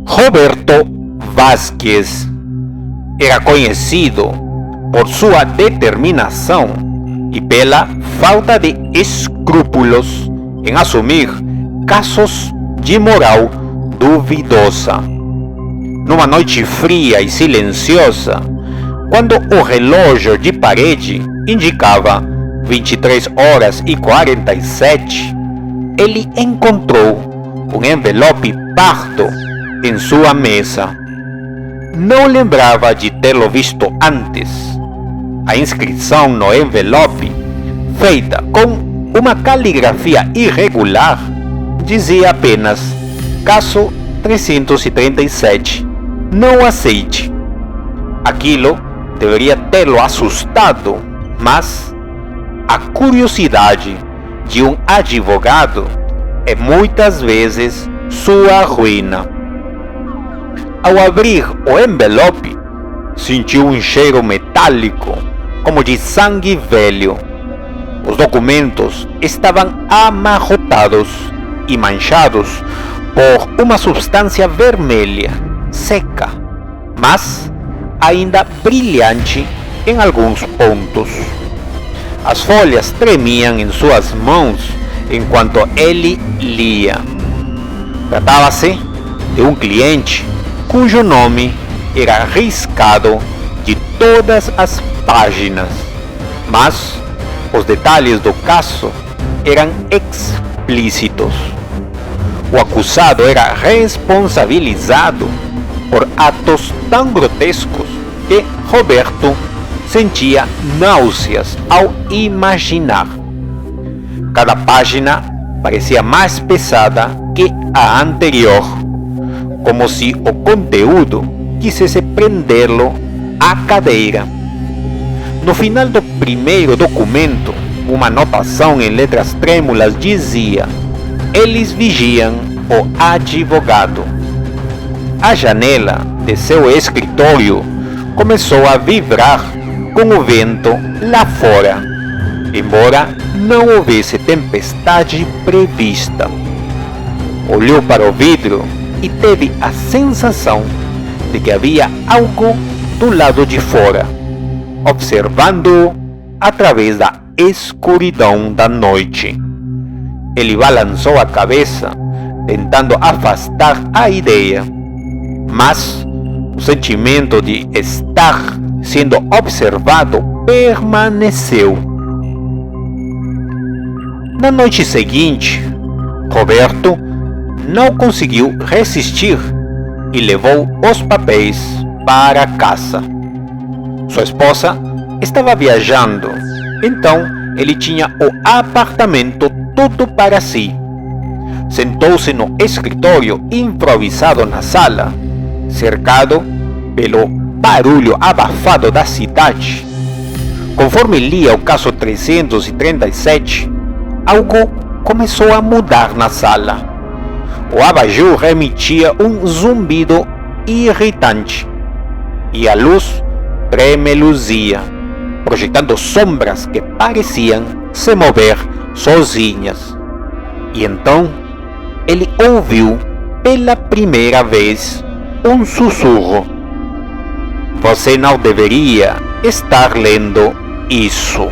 Roberto Vázquez era conhecido por sua determinação e pela falta de escrúpulos em assumir casos de moral duvidosa. Numa noite fria e silenciosa, quando o relógio de parede indicava 23 horas e 47, ele encontrou um envelope pardo em sua mesa. Não lembrava de tê-lo visto antes. A inscrição no envelope, feita com uma caligrafia irregular, dizia apenas: caso 337, não aceite. Aquilo deveria tê-lo assustado, mas a curiosidade de um advogado é muitas vezes sua ruína. Ao abrir o envelope, sentiu um cheiro metálico, como de sangue velho. Os documentos estavam amarrotados e manchados por uma substância vermelha, seca, mas ainda brilhante em alguns pontos. As folhas tremiam em suas mãos enquanto ele lia. Tratava-se de um cliente cujo nome era riscado de todas as páginas, mas os detalhes do caso eram explícitos. O acusado era responsabilizado por atos tão grotescos que Roberto sentia náuseas ao imaginar. Cada página parecia mais pesada que a anterior, como se o conteúdo quisesse prendê-lo à cadeira. No final do primeiro documento, uma anotação em letras trêmulas dizia: eles vigiam o advogado. A janela de seu escritório começou a vibrar com o vento lá fora, embora não houvesse tempestade prevista. Olhou para o vidro e teve a sensação de que havia algo do lado de fora, observando-o através da escuridão da noite. Ele balançou a cabeça, tentando afastar a ideia, mas o sentimento de estar sendo observado permaneceu. Na noite seguinte, Roberto não conseguiu resistir e levou os papéis para casa. Sua esposa estava viajando, então ele tinha o apartamento todo para si. Sentou-se no escritório improvisado na sala, cercado pelo barulho abafado da cidade. Conforme lia o caso 337, algo começou a mudar na sala. O abajur emitia um zumbido irritante e a luz tremeluzia, projetando sombras que pareciam se mover sozinhas. E então ele ouviu pela primeira vez um sussurro: você não deveria estar lendo isso.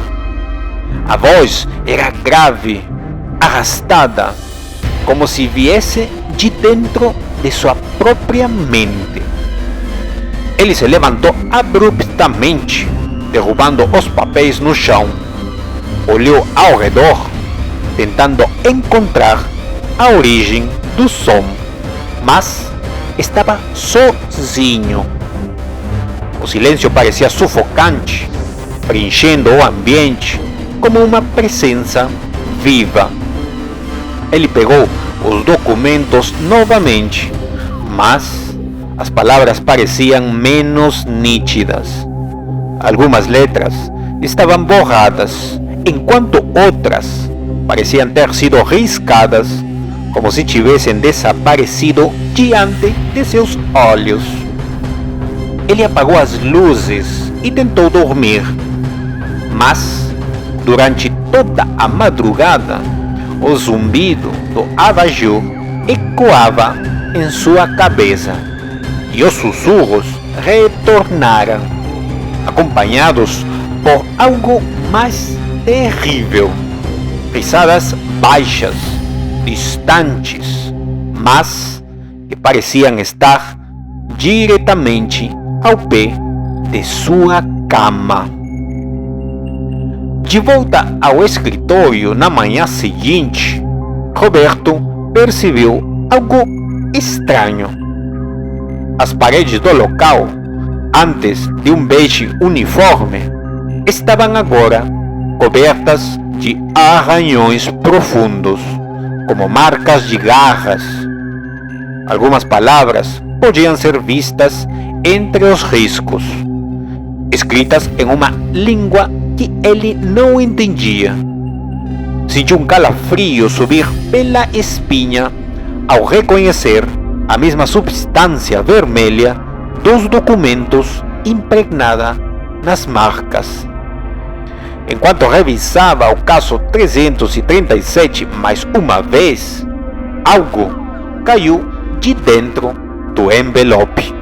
A voz era grave, arrastada, como se viesse de dentro de sua própria mente. Ele se levantou abruptamente, derrubando os papéis no chão. Olhou ao redor, tentando encontrar a origem do som, mas estava sozinho. O silêncio parecia sufocante, preenchendo o ambiente como uma presença viva. Ele pegou os documentos novamente, mas as palavras pareciam menos nítidas. Algumas letras estavam borradas, enquanto outras pareciam ter sido riscadas, como se tivessem desaparecido diante de seus olhos. Ele apagou as luzes e tentou dormir, mas durante toda a madrugada o zumbido do abajur ecoava em sua cabeça e os sussurros retornaram, acompanhados por algo mais terrível. Risadas baixas, distantes, mas que pareciam estar diretamente ao pé de sua cama. De volta ao escritório na manhã seguinte, Roberto percebeu algo estranho. As paredes do local, antes de um bege uniforme, estavam agora cobertas de arranhões profundos, como marcas de garras. Algumas palavras podiam ser vistas entre os riscos, escritas em uma língua que ele não entendia. Sentiu um calafrio subir pela espinha ao reconhecer a mesma substância vermelha dos documentos impregnada nas marcas. Enquanto revisava o caso 337 mais uma vez, algo caiu de dentro do envelope.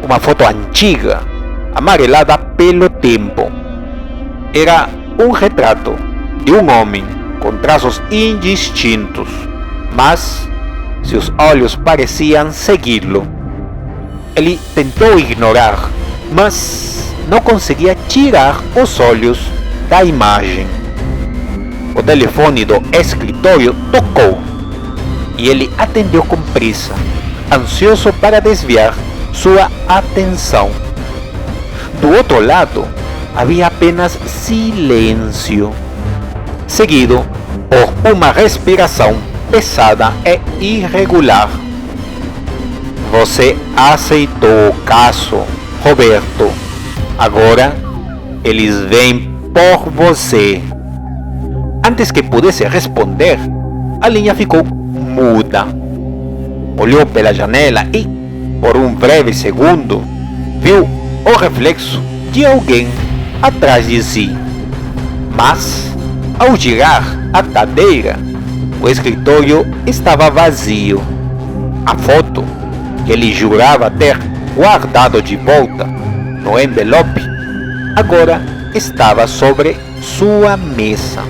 Uma foto antiga, amarelada pelo tempo. Era um retrato de um homem com traços indistintos, mas seus olhos pareciam segui-lo. Ele tentou ignorar, mas não conseguia tirar os olhos da imagem. O telefone do escritório tocou e ele atendeu com pressa, ansioso para desviar sua atenção. Do outro lado, havia apenas silêncio, seguido por uma respiração pesada e irregular. Você aceitou o caso, Roberto. Agora eles vêm por você. Antes que pudesse responder, a linha ficou muda. Olhou pela janela e, por um breve segundo, viu o reflexo de alguém atrás de si. Mas, ao girar a cadeira, o escritório estava vazio. A foto, que ele jurava ter guardado de volta no envelope, agora estava sobre sua mesa,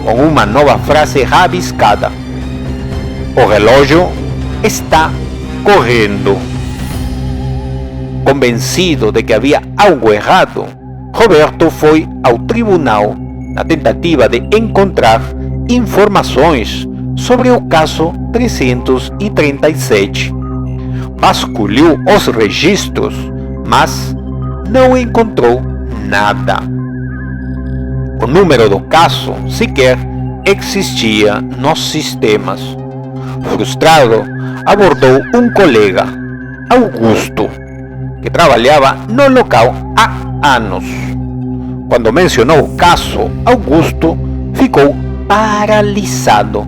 com uma nova frase rabiscada: o relógio está correndo. Convencido de que havia algo errado, Roberto foi ao tribunal na tentativa de encontrar informações sobre o caso 337. Vasculhou os registros, mas não encontrou nada. O número do caso sequer existia nos sistemas. Frustrado, abordou um colega, Augusto, que trabalhava no local há anos. Quando mencionou o caso, Augusto ficou paralisado.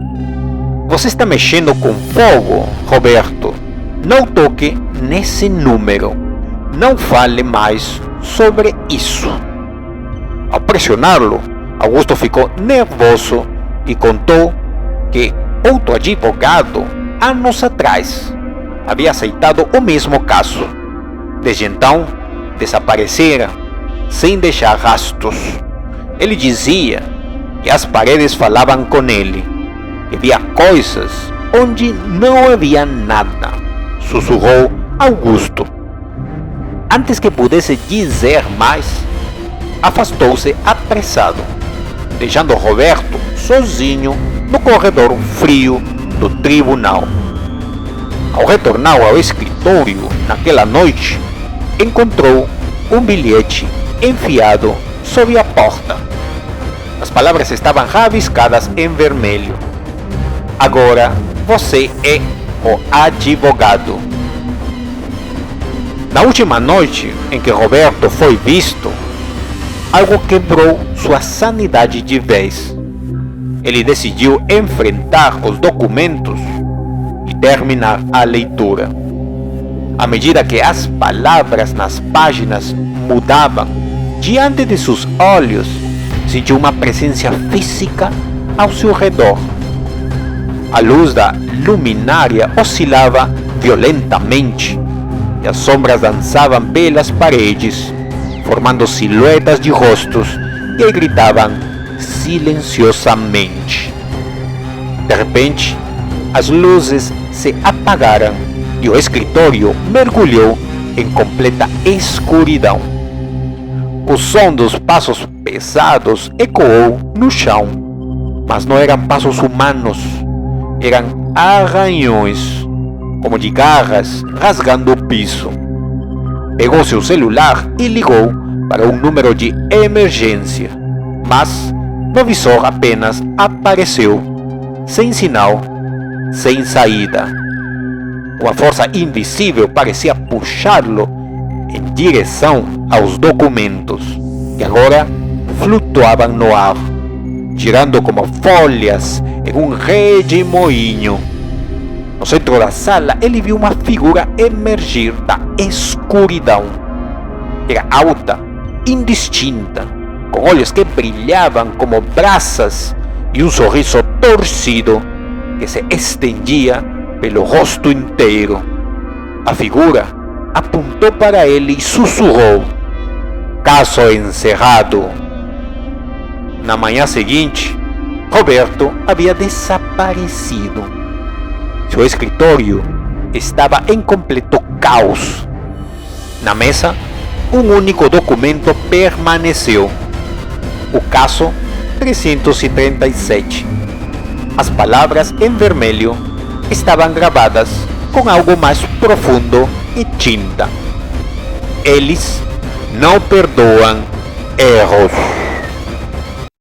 Você está mexendo com fogo, Roberto. Não toque nesse número. Não fale mais sobre isso. Ao pressioná-lo, Augusto ficou nervoso e contou que outro advogado, anos atrás, havia aceitado o mesmo caso. Desde então, desaparecera sem deixar rastros. Ele dizia que as paredes falavam com ele, que via coisas onde não havia nada, sussurrou Augusto. Antes que pudesse dizer mais, afastou-se apressado, deixando Roberto sozinho no corredor frio do tribunal. Ao retornar ao escritório naquela noite, encontrou um bilhete enfiado sob a porta. As palavras estavam rabiscadas em vermelho. Agora você é o advogado. Na última noite em que Roberto foi visto, algo quebrou sua sanidade de vez. Ele decidiu enfrentar os documentos e terminar a leitura. À medida que as palavras nas páginas mudavam diante de seus olhos, sentiu uma presença física ao seu redor. A luz da luminária oscilava violentamente e as sombras dançavam pelas paredes, formando silhuetas de rostos que gritavam silenciosamente. De repente, as luzes se apagaram e o escritório mergulhou em completa escuridão. O som dos passos pesados ecoou no chão, mas não eram passos humanos, eram arranhões, como de garras rasgando o piso. Pegou seu celular e ligou para um número de emergência, mas no visor apenas apareceu sem sinal, sem saída. Uma força invisível parecia puxá-lo em direção aos documentos, que agora flutuavam no ar, girando como folhas em um redemoinho. No centro da sala, ele viu uma figura emergir da escuridão. Era alta, indistinta, com olhos que brilhavam como brasas e um sorriso torcido que se estendia pelo rosto inteiro. A figura apontou para ele e sussurrou: "Caso encerrado." Na manhã seguinte, Roberto havia desaparecido. Seu escritório estava em completo caos. Na mesa, um único documento permaneceu: o caso 337. As palavras em vermelho estavam gravadas com algo mais profundo e tinta: "Eles não perdoam erros."